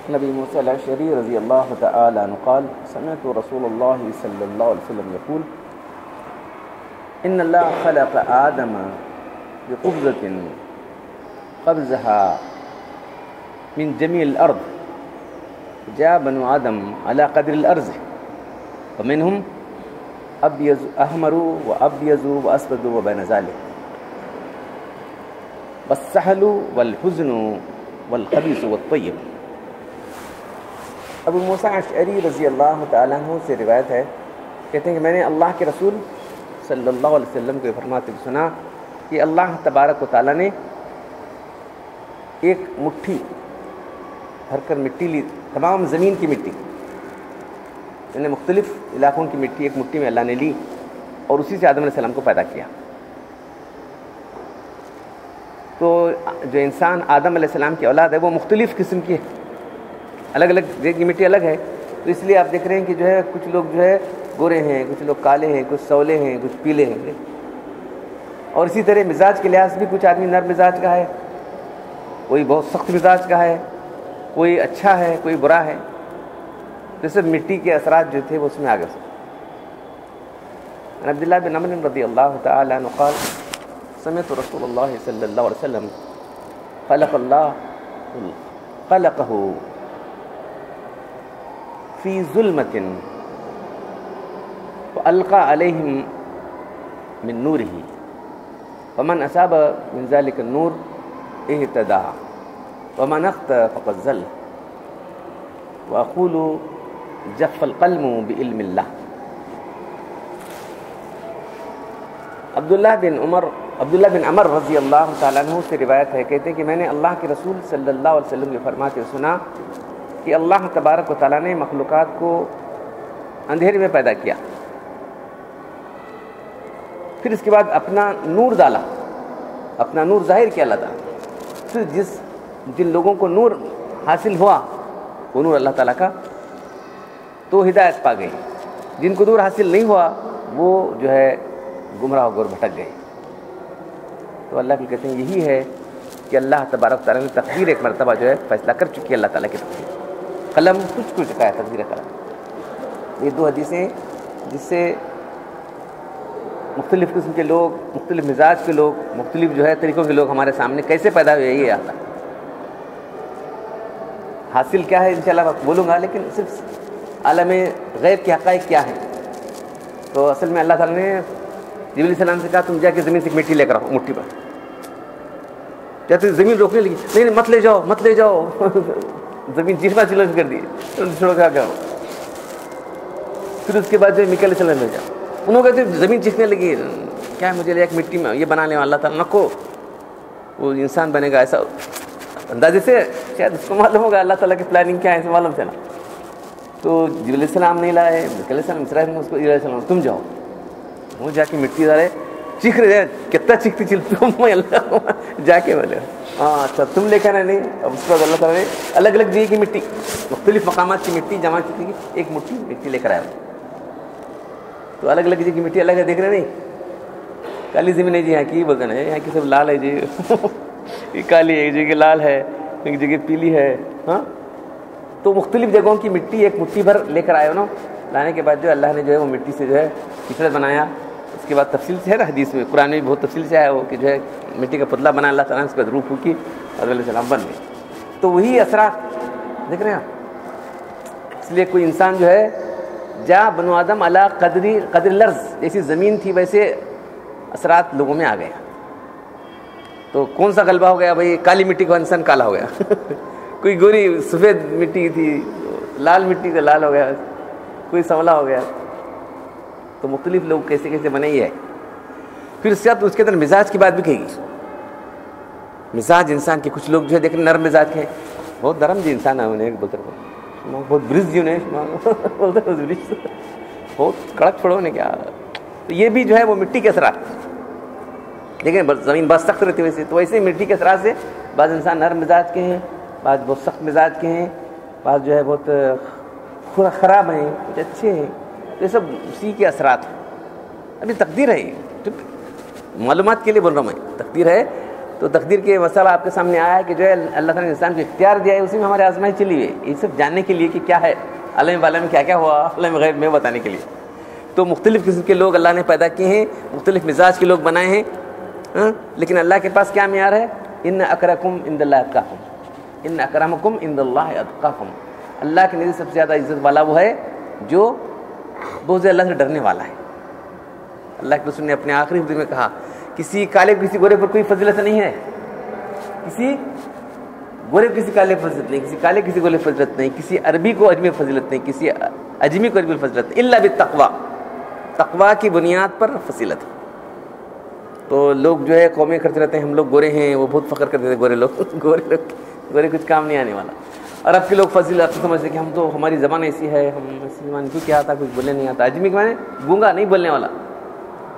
نبی موسیٰ الاشعری رضی اللہ تعالی عنہ قال سمعت رسول اللہ صلی اللہ علیہ وسلم یقول ان اللہ خلق آدم بقبضة قبضها من جميع الأرض جاء بنو آدم على قدر الأرض ومنهم أبيض أحمر وأبيض وأسود وبين ذلك والسهل والحزن والخبيث والطيب. ابو موسیٰ اشعری رضی اللہ تعالیٰ عنہ سے روایت ہے، کہتے ہیں کہ میں نے اللہ کے رسول صلی اللہ علیہ وسلم کو فرماتے ہوئے سنا کہ اللہ تبارک و تعالیٰ نے ایک مٹھی بھر کر مٹی لی، تمام زمین کی مٹی، یعنی مختلف علاقوں کی مٹی ایک مٹھی میں اللہ نے لی اور اسی سے آدم علیہ السلام کو پیدا کیا. تو جو انسان آدم علیہ السلام کی اولاد ہے وہ مختلف قسم کی ہے، الگ الگ جگہ کی مٹی الگ ہے. تو اس لیے آپ دیکھ رہے ہیں کہ جو ہے کچھ لوگ جو ہے گورے ہیں، کچھ لوگ کالے ہیں، کچھ سولے ہیں، کچھ پیلے ہیں. اور اسی طرح مزاج کے لحاظ بھی کچھ آدمی نرم مزاج کا ہے، کوئی بہت سخت مزاج کا ہے، کوئی اچھا ہے، کوئی برا ہے. تو صرف مٹی کے اثرات جو تھے وہ اس میں آگے سے. عبداللہ بن عمر رضی اللہ تعالی عنہ قال سمعت رسول اللہ صلی اللہ علیہ وسلم خلقه فی ظلمۃ وألقى عليهم من نوره ومن أصاب من ذلك النور اهتدى ومن اخطأ فقد زل وأقول جف القلم بعلم الله. عبداللہ بن عمر رضی اللہ تعالیٰ عنہ سے روایت ہے، کہتے ہیں کہ میں نے اللہ کے رسول صلی اللہ علیہ وسلم کے فرماتے سنا کہ اللہ تبارک و تعالیٰ نے مخلوقات کو اندھیرے میں پیدا کیا، پھر اس کے بعد اپنا نور ڈالا، اپنا نور ظاہر کیا اللہ تعالیٰ. پھر جن لوگوں کو نور حاصل ہوا وہ نور اللہ تعالیٰ کا تو ہدایت پا گئے، جن کو نور حاصل نہیں ہوا وہ جو ہے گمراہ ہو کر بھٹک گئے. تو اللہ بھی کہتے ہیں یہی ہے کہ اللہ تبارک تعالیٰ نے تقدیر ایک مرتبہ جو ہے فیصلہ کر چکی ہے. اللہ تعالیٰ کی تقدیر قلم کچھ چکا ہے، تقدیر قلم. یہ دو حدیثیں جس سے مختلف قسم کے لوگ، مختلف مزاج کے لوگ، مختلف جو ہے طریقوں کے لوگ ہمارے سامنے کیسے پیدا ہوئے یہ آتا. حاصل کیا ہے انشاءاللہ بولوں گا، لیکن صرف عالم غیب کے حقائق کیا ہیں. تو اصل میں اللہ تعالیٰ نے جبریل علیہ السلام سے کہا تم جا کے زمین سے مٹی لے کر آؤ مٹھی پر. جب زمین روکنے لگی، نہیں مت لے جاؤ مت لے جاؤ. زمین چیخنا چلنا کر دی، چھوڑو کیا کرو. پھر اس کے بعد جو مکہ علیہ السلام بھیجا، انہوں کہتے زمین چیخنے لگی کیا ہے مجھے ایک مٹی میں یہ بنا لیں. اللہ تعالیٰ نکو وہ انسان بنے گا ایسا اندازے سے، شاید اس کو معلوم ہوگا اللہ تعالیٰ کی پلاننگ کیا ہے اسے معلوم چلا. تو جبریل علیہ السلام نہیں لائے، مکہ علیہ السلام اسرائیل میں اس کو علیہ السلام تم جاؤ، وہ جا کے مٹی ڈالے، چیخ رہے کتنا چیختی چلتی ہوں میں اللہ جا کے بولے ہاں اچھا تم لے کر نہیں. اب اس کے بعد اللہ تعالیٰ نے الگ الگ جگہ کی مٹی، مختلف مقامات کی مٹی جمع کی، ایک مٹی لے کر آیا. تو الگ الگ جگہ کی مٹی الگ ہے، دیکھ رہے نہیں. کالی زمین ہے جی یہاں کی بولتے ہیں، یہاں کی سب لال ہے جی. یہ کالی ہے، ایک جگہ لال ہے، ایک جگہ پیلی ہے. ہاں تو مختلف جگہوں کی مٹی ایک مٹھی بھر لے کر آئے نا. لانے کے بعد جو اللہ نے جو ہے وہ مٹی سے جو ہے کچڑا بنایا. اس کے بعد تفصیل سے ہے نا حدیث میں، قرآن میں بھی بہت تفصیل سے ہے وہ کہ جو ہے مٹی کا پتلا بنا اللہ تعالیٰ نے، اس کے بعد روح پھونکی اور علیہ السلام بن گئے. تو وہی اثرات دیکھ رہے ہیں آپ. اس لیے کوئی انسان جو ہے جا بنو آدم علی قدر الارض، جیسی زمین تھی ویسے اثرات لوگوں میں آ گئے. تو کون سا غلبہ ہو گیا بھائی؟ کالی مٹی کا انسان کالا ہو گیا. کوئی گوری سفید مٹی تھی، لال مٹی کا لال ہو گیا، کوئی سولا ہو گیا. تو مختلف لوگ کیسے کیسے بنے ہی ہے. پھر اس کے اندر مزاج کی بات بھی کہے گی. مزاج انسان کے کچھ لوگ جو ہے دیکھیں نرم مزاج کے، بہت نرم جی انسان ہے، انہیں بولتے بہت برز جی انہیں بولتے بہت کڑک چھوڑو نے کیا. تو یہ بھی جو ہے وہ مٹی کے اثرات دیکھیں، زمین بہت سخت رہتی ہے ویسے، تو ویسے مٹی کے اثرات سے بعض انسان نرم مزاج کے ہیں، بعض بہت سخت مزاج کے ہیں، بعض جو ہے بہت خراب ہیں، کچھ اچھے ہیں. یہ سب اسی کے اثرات ہیں. ابھی تقدیر ہے، معلومات کے لیے بول رہا ہوں میں، تقدیر ہے. تو تقدیر کے مسئلہ آپ کے سامنے آیا ہے کہ جو ہے اللہ تعالیٰ نے انسان کو اختیار دیا ہے، اسی میں ہمارے آزمائش چلی ہے، یہ صرف جاننے کے لیے کہ کیا ہے عالم بالا میں کیا کیا ہوا، عالم غیب میں بتانے کے لیے. تو مختلف قسم کے لوگ اللہ نے پیدا کیے ہیں، مختلف مزاج کے لوگ بنائے ہیں، لیکن اللہ کے پاس کیا معیار ہے؟ ان اکرمکم عند اللہ اتقاکم، ان اکرمکم عند اللہ اتقاکم. اللہ کے نزدیک سب سے زیادہ عزت والا وہ ہے جو بہت زیادہ اللہ سے ڈرنے والا ہے. اللہ کے رسول نے اپنے آخری حدیث میں کہا کسی کالے کسی گورے پر کوئی فضیلت نہیں ہے، کسی گورے کسی کالے پر فضیلت نہیں، کسی کالے کسی گورے پر فضیلت نہیں، کسی عربی کو اجمی فضیلت نہیں، کسی اجمی کو عربی فضیلت نہیں، الا بالتقوی، تقوی کی بنیاد پر فضیلت ہے. تو لوگ جو ہے قومیں کرتے رہتے ہیں ہم لوگ گورے ہیں، وہ بہت فخر کرتے تھے گورے لوگ، گورے کچھ کام نہیں آنے والا. اور اب کے لوگ فضیلت سمجھتے کہ ہم تو ہماری زبان ایسی ہے، ہم مسلمان کیوں کیا آتا کچھ بولنے نہیں آتا. اجمی کے معنی گونگا نہیں بولنے والا،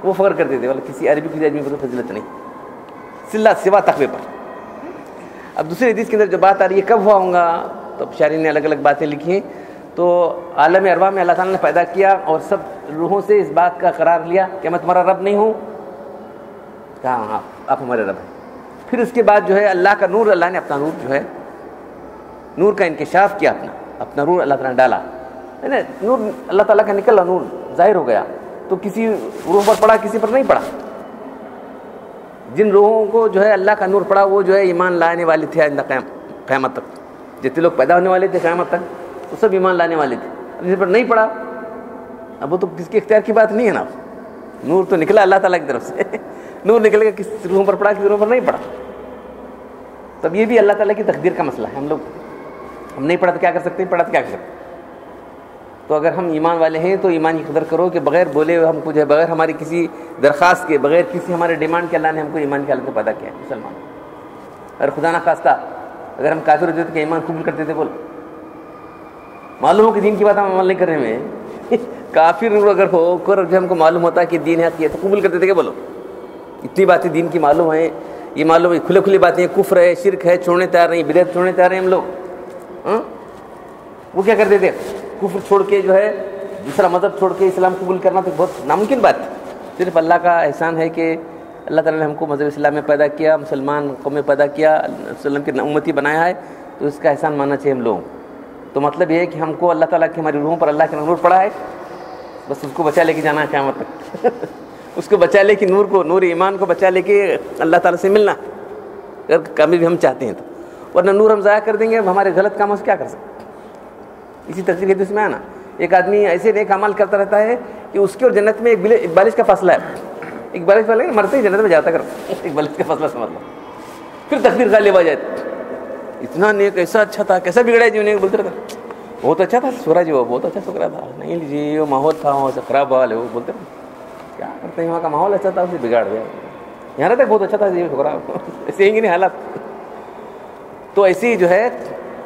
وہ فخر کرتے تھے کسی عربی کسی اجمی پر فضیلت نہیں، سوا تقوی پر. اب دوسری حدیث کے اندر جو بات آ رہی ہے کب ہوا ہوگا، تو شاعرین نے الگ الگ باتیں لکھی ہیں. تو عالم ارواح میں اللہ تعالیٰ نے پیدا کیا اور سب روحوں سے اس بات کا قرار لیا کہ میں تمہارا رب نہیں ہوں. کہا ہاں آپ ہمارے رب ہیں. پھر اس کے بعد جو ہے اللہ کا نور، اللہ نے اپنا نور جو ہے نور کا انکشاف کیا، اپنا نور اللہ تعالیٰ نے ڈالا، نور اللہ تعالیٰ کا نکلا، نور ظاہر ہو گیا. تو کسی روح پر پڑا، کسی پر نہیں پڑا. جن روحوں کو جو ہے اللہ کا نور پڑا وہ جو ہے ایمان لانے والے تھے قیامت تک. جتنے لوگ پیدا ہونے والے تھے قیامت تک وہ سب ایمان لانے والے تھے. جس پر نہیں پڑا اب وہ تو کس کے اختیار کی بات نہیں ہے نا. نور تو نکلا اللہ تعالیٰ کی طرف سے، نور نکل گیا، کس روحوں پر پڑا کسی روح پر نہیں پڑا. تب یہ بھی اللہ تعالیٰ کی تقدیر کا مسئلہ ہے. ہم نہیں پڑھا تو کیا کر سکتے ہیں، پڑھا تو کیا کر سکتے ہیں. تو اگر ہم ایمان والے ہیں تو ایمان کی قدر کرو کہ بغیر بولے ہوئے ہم کو جو ہے بغیر ہماری کسی درخواست کے، بغیر کسی ہمارے ڈیمانڈ کے اللہ نے ہم کو ایمان کی حالت میں پیدا کیا ہے مسلمان. اگر خدا نہ خواستہ اگر ہم کافر ہوتے تو کہ ایمان قبول کرتے تھے؟ بول معلوم ہو کہ دین کی بات ہم عمل نہیں کر رہے ہیں. کافر اگر ہو کر جو ہم کو معلوم ہوتا ہے کہ دین ہے تو قبول کرتے تھے کہ بولو اتنی باتیں دین کی معلوم ہیں، یہ معلوم ہے کھلے کھلی باتیں، کفر ہے، شرک ہے، چھوڑنے تیار نہیں، بدعت چھوڑنے تیار ہیں ہم لوگ. وہ کیا کرتے تھے؟ کفر چھوڑ کے جو ہے دوسرا مذہب چھوڑ کے اسلام قبول کرنا تو بہت ناممکن بات ہے. صرف اللہ کا احسان ہے کہ اللہ تعالیٰ نے ہم کو مذہب اسلام میں پیدا کیا، مسلمان قوم میں پیدا کیا، وسلم کی امتی بنایا ہے، تو اس کا احسان ماننا چاہیے ہم لوگوں. تو مطلب یہ ہے کہ ہم کو اللہ تعالیٰ کی ہماری روحوں پر اللہ کا نور پڑا ہے، بس اس کو بچا لے کے جانا ہے قیامت تک. اس کو بچا لے کے نور ایمان کو بچا لے کے اللہ تعالیٰ سے ملنا، اگر کبھی بھی ہم چاہتے ہیں تو. ورنہ نور ہم ضائع کر دیں گے، ہمارے غلط کاموں سے کیا کر سکتے. اسی تفسیر حدیث میں آنا ایک آدمی ایسے نیک عمل کرتا رہتا ہے کہ اس کی اور جنت میں ایک بارش کا فاصلہ ہے. ایک بارش والا مرتے ہی جنت میں جاتا کر، ایک بارش کا فاصلہ سمجھ لو. پھر تقدیر غالب آ جائے، اتنا نیک ایسا اچھا تھا، کیسا بگڑا جی انہیں بولتے رہتا بہت اچھا تھا سورا جی، وہ بہت اچھا سکرا تھا. نہیں جی وہ ماحول تھا وہاں سے خراب حال ہے، وہ بولتے رہتے کیا کرتے ہیں، وہاں کا ماحول اچھا تھا اسے بگاڑ دیا، یہاں تک بہت اچھا تھا یہ سکرا. ایسے ہی نہیں حالات. تو ایسے ہی جو ہے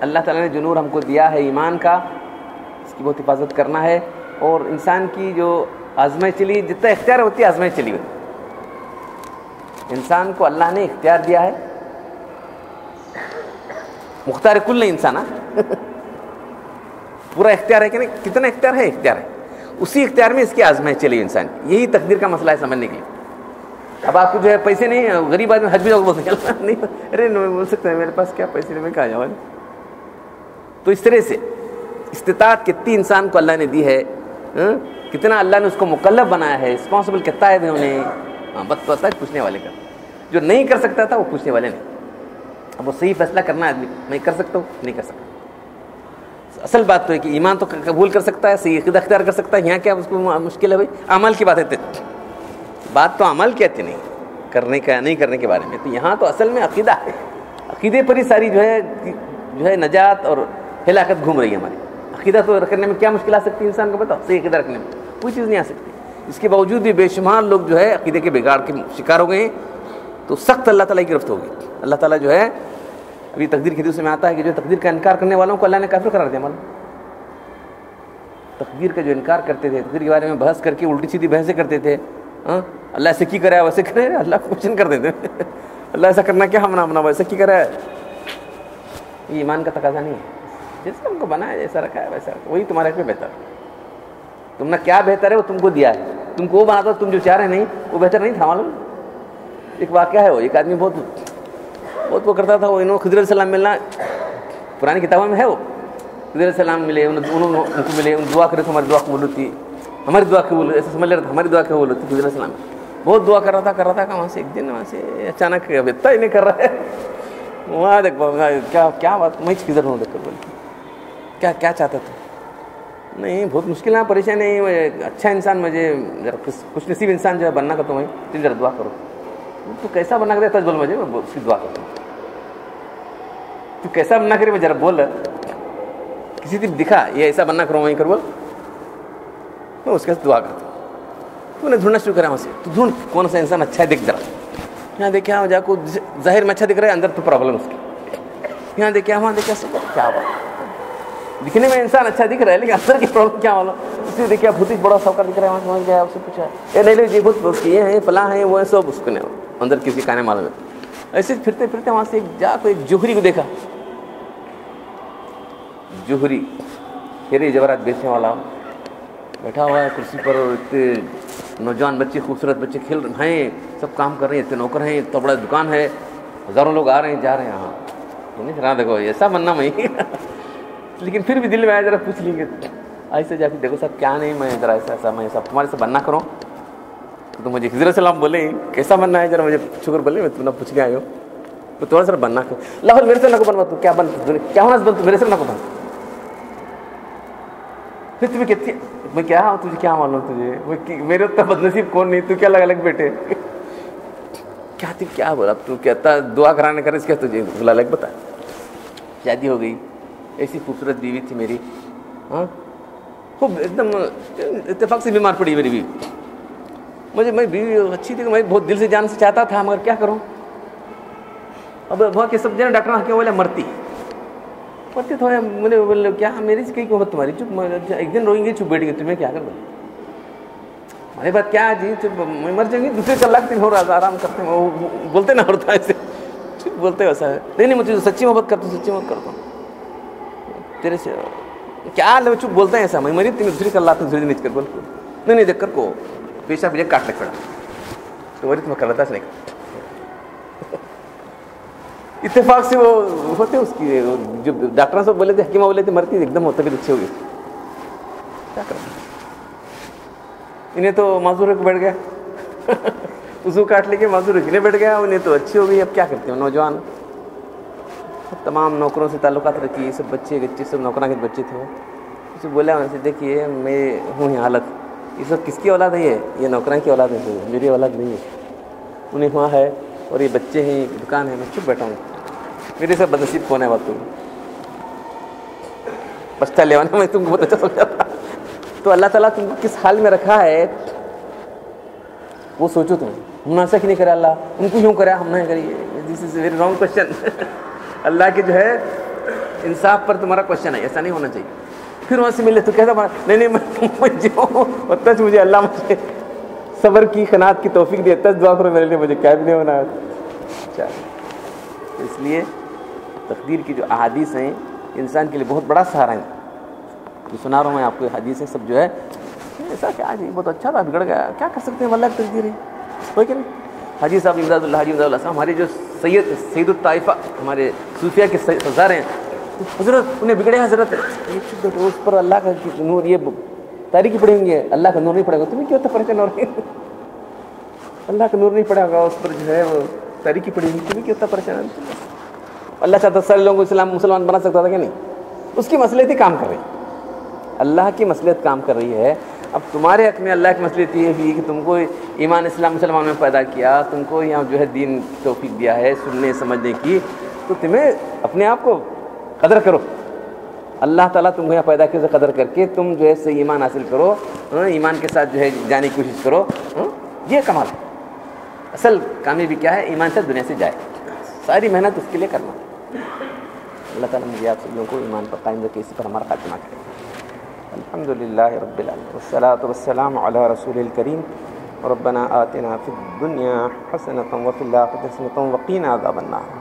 اللہ تعالیٰ نے جو نور ہم کو دیا ہے ایمان کا، اس کی بہت حفاظت کرنا ہے. اور انسان کی جو آزمائش چلی، جتنا اختیار ہوتی ہے آزمائش چلی ہوئی. انسان کو اللہ نے اختیار دیا ہے، مختار کل نہیں انسان پورا اختیار ہے کہ نہیں، کتنا اختیار ہے، اختیار ہے. اسی اختیار میں اس کی آزمائش چلی انسان. یہی تقدیر کا مسئلہ ہے سمجھنے کے لیے. اب آپ کو جو ہے پیسے نہیں، غریب آدمی حج بھی جاؤ بول سکتے نہیں، ارے بول سکتے ہیں میرے پاس کیا پیسے نہیں، میں کہاں جاؤں. تو اس طرح سے استطاعت کتنی انسان کو اللہ نے دی ہے، کتنا اللہ نے اس کو مکلف بنایا ہے، رسپانسبل کتنا ہے انہیں. بس پتہ ہے پوچھنے والے کا، جو نہیں کر سکتا تھا وہ پوچھنے والے نہیں. اب وہ صحیح فیصلہ کرنا ہے آدمی، میں کر سکتا ہوں نہیں کر سکتا. اصل بات تو ہے کہ ایمان تو قبول کر سکتا ہے، صحیح عقیدہ اختیار کر سکتا ہے. یہاں کیا اس کو مشکل ہے بھائی، عمل کی بات ہے، بات تو عمل کی آتی نہیں، کرنے کا نہیں کرنے کے بارے میں. تو یہاں تو اصل میں عقیدہ ہے، عقیدے پر ہی ساری جو ہے نجات اور ہلاکت گھوم رہی ہے ہماری. عقیدہ تو رکھنے میں کیا مشکل آ سکتی ہے انسان کو، بتاؤ. صحیح عقیدہ رکھنے میں کوئی چیز نہیں آ سکتی. اس کے باوجود بھی بے شمار لوگ جو ہے عقیدے کے بگاڑ کے شکار ہو گئے ہیں. تو سخت اللہ تعالیٰ کی گرفت ہوگی. اللہ تعالیٰ جو ہے ابھی تقدیر کے حدیث میں آتا ہے کہ جو تقدیر کا انکار کرنے والوں کو اللہ نے کافر قرار دیا. معلوم تقدیر کا جو انکار کرتے تھے، تقدیر کے بارے میں بحث کر کے الٹی سیدھی بحثیں کرتے تھے، اللہ ایسے کی کرا ویسے کرے، اللہ کو کوشچن کر دیتے اللہ ایسا کرنا کیا ہمنا ویسا کی کرا ہے. یہ ایمان کا تقاضا نہیں ہے. جیسے ہم کو بنایا جیسا رکھا ہے ویسا وہی تمہارے پہ بہتر. تم نے کیا بہتر ہے وہ تم کو دیا ہے، تم کو وہ بنا دو تم جو چاہ رہے نہیں وہ بہتر نہیں تھا. معلوم ایک واقعہ ہے، وہ ایک آدمی بہت بہت وہ کرتا تھا. وہ انہوں خضر علیہ السلام ملنا پرانی کتابوں میں ہے. وہ خضر علیہ السلام ملے, انہوں ان کو ملے, ان دعا کرے تو ہماری دعا قبول ہوتی, ہماری دعا قبول, ایسا سمجھ رہا تھا ہماری دعا قبول ہوتی. خضر علیہ السلام بہت دعا کر رہا تھا کہ وہاں سے ایک دن وہاں سے اچانک اب اتنا ہی نہیں کر رہا ہے. وہاں دیکھ کیا بات, میں خضر ہوں دیکھ کر بولے کیا چاہتا تھا. نہیں بہت مشکل ہے, پریشانی نہیں, اچھا انسان مجھے ذرا خوش نصیب انسان جو ہے بننا کا, تم ذرا دعا کرو. تو کیسا بنا کر دے بول مجھے, میں اس کی دعا کرتا ہوں. تو کیسا بنا کرے میں ذرا بول, کسی دن دکھا یہ ایسا بننا کرو وہیں کر بول, میں اس کے ساتھ دعا کرتا ہوں. تو نے ڈھونڈنا شروع کرا وہاں سے, تو ڈھونڈ کون سا انسان اچھا ہے دیکھ ذرا. یہاں دیکھا جا کو ظاہر میں اچھا دکھ رہا ہے, اندر تو پرابلم اس کی. یہاں دیکھا وہاں دیکھا, کیا بات, دکھنے میں انسان اچھا دکھ رہا ہے لیکن اندر کی پرابلم کیا معلوم. اسی دیکھا بھوت بڑا سوکر دکھ رہا ہے, وہاں سمجھ گیا, اس سے پوچھا یہ نہیں جی بھوت یہ ہیں فلاں ہیں وہ سب, اس کو نہیں اندر کسی کا نہیں معلوم ہے. ایسے پھرتے پھرتے وہاں سے جا کو ایک جوہری کو دیکھا. جوہری ہیرے جواہرات بیچنے والا بیٹھا ہوا ہے کرسی پر, اتنے نوجوان بچے خوبصورت بچے کھیل رہے ہیں, سب کام کر رہے ہیں, اتنے نوکر ہیں, اتنا بڑا دکان ہے, ہزاروں لوگ آ رہے ہیں جا رہے ہیں. ہاں نہیں رہا دیکھو ایسا بننا میں لیکن پھر بھی دل میں آیا ذرا پوچھ لیں گے ایسے جا کے, دیکھو صاحب کیا نہیں, میں ذرا ایسا میں ایسا تمہارے سے بننا کروں. تو مجھے خضر السلام بولے کیسا بننا ہے, ذرا مجھے شکر بولے, میں تمہیں پوچھ کے آئے ہو تو تھوڑا سا بننا کرو. لاہور میرے سے نہ کو بنوا, تو کیا ہونا بن, تو میرے سے نہ کو بن. پھر تمہیں کہتی میں کیا ہوں, تجھے کیا معلوم, تجھے میرے اتنا بد نصیب کون نہیں, تو کیا لگا لگ بیٹے کیا بولا, تو کہتا دعا کرانے کا کیا تجھے بلا لگ بتا. شادی ہو گئی, ایسی خوبصورت بیوی تھی میری, ہاں خوب ایک دم اتفاق سے بیمار پڑی میری بیوی. میں بیوی اچھی تھی, میں بہت دل سے جان سے چاہتا تھا, مگر کیا کروں. اب وہاں کے سب جانے ڈاکٹر کیا بولے مرتی تو ہے. مجھے بولے کیا میری سے کئی قوت تمہاری, چپ ایک دن روئیں گے, چپ بیٹھ گئے, تمہیں کیا کر بولے ہماری بات کیا جی, چپ میں مر جائیں گی, دوسرے کا لاکھ دن ہو رہا, آرام کرتے ہیں, وہ بولتے نہ ہوتا ایسے, چپ بولتے ویسا ہے. نہیں مجھے سچی محبت کرتا ہوں, سچی محبت کرتا ہوں تیرے سے, کیا چپ بولتے ہیں ایسا, میں مری تمہیں دوسری کر لاتا ہوں, نیچ کر بول نہیں دیکھ کر کو پیشہ مجھے کاٹ لگ پڑا, تو وہی تمہیں کر لیتا ہے. اتفاق سے وہ ہوتے اس کی جو ڈاکٹر سے بولے تھے, حکیمہ بولے تھے مرتی, ایک دم طبیعت اچھی ہو گئی. کیا کرنا, انہیں تو معذور کو بیٹھ گیا اس کو کاٹ لے کے معذور انہیں بیٹھ گیا, انہیں تو اچھی ہو گئی. اب کیا کرتے ہیں نوجوان, تمام نوکروں سے تعلقات رکھی, یہ سب بچے سب نوکراں کے بچے تھے. اسے بولا ان سے, دیکھیے میں ہوں یہ حالت, یہ سب کس کی اولاد ہے, یہ نوکراں کی اولاد ہے, میری اولاد نہیں ہے. انہیں وہاں ہے اور یہ بچے ہیں, دکان ہے, میں چپ بیٹھا ہوں, میرے سے بدنصیب کون ہے. بات تم پچھتا لیوانا, میں تم کو بہت اچھا سمجھاتا. تو اللہ تعالیٰ تم کو کس حال میں رکھا ہے وہ سوچو. تم ہم نے ایسا کیوں نہیں کرا, اللہ ان کو کیوں کرا, ہم نہ کریے. دس از ویری رانگ کوشچن. اللہ کے جو ہے انصاف پر تمہارا کوشچن ہے, ایسا نہیں ہونا چاہیے. پھر وہاں سے ملے تو کیسا بنا, نہیں میں جو اتنا مجھے اللہ مجھے صبر کی قناعت کی توفیق دی, اتنا دعا کرو میرے لیے, مجھے کیا بھی نہیں ہونا. اس لیے تقدیر کی جو احادیث ہیں انسان کے لیے بہت بڑا سہارا ہے. جو سنا رہا ہوں میں آپ کو حدیث ہے سب, جو ہے ایسا کیا جی بہت اچھا تھا, بگڑ گیا, کیا کر سکتے ہیں, اللہ کی تقدیر ہے. کوئی کہ نہیں. حاجی صاحب امداد اللہ, حاجی امداد اللہ صاحب ہمارے جو سید الطائفہ ہمارے صوفیہ کے سردار ہیں, حضرت انہیں بگڑے حضرت, اس پر اللہ کا نور, یہ تاریخی پڑھیں گے, اللہ کا نور نہیں پڑے گا. تمہیں کیوں ہوتا پریشان ہو رہے ہیں, اللہ کا نور نہیں پڑے گا, اس پر جو ہے وہ تاریخی پڑھی گی, تمہیں کیوں ہوتا پریشان. اللہ چاہتا سارے لوگوں کو اسلام مسلمان بنا سکتا تھا کہ نہیں. اس کی مصلحت ہی کام کر رہی, اللہ کی مصلحت کام کر رہی ہے. اب تمہارے حق میں اللہ کی مصلحت یہ ہوئی کہ تم کو ایمان اسلام مسلمان میں پیدا کیا, تم کو یہاں جو ہے دین توفیق دیا ہے سننے سمجھنے کی, تو تمہیں اپنے آپ کو قدر کرو. اللہ تعالیٰ تم کو یہاں پیدا کیا, قدر کر کے تم جو ہے صحیح ایمان حاصل کرو, ایمان کے ساتھ جو ہے جانے کی کوشش کرو. یہ کمال ہے. اصل کامیابی کیا ہے, ایمان سے دنیا سے جائے, ساری محنت اس کے لیے کرنا. اللہ تعالیٰ مجھے آپ سب لوگوں کو ایمان پر قائم رکھے, اسی پر ہمارا خاتمہ کرے. الحمد للہ رب العالمین والصلاة والسلام علی رسول الکریم. ربنا آتنا فی الدنیا حسنۃ وفی الآخرۃ حسنۃ وقنا عذاب النار.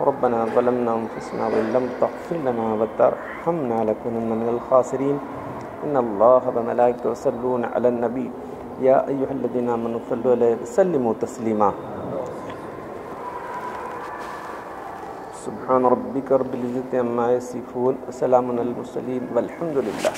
ربنا ظلمنا انفسنا وان لم تغفر لنا وترحمنا لنكونن من الخاسرین. ان اللہ وملائکته یصلون علی النبی یا ایھا الذین آمنوا صلوا علیہ وسلموا تسلیما. سبحان ربک رب العزت عما یصفون وسلام علی المرسلین والحمد للہ.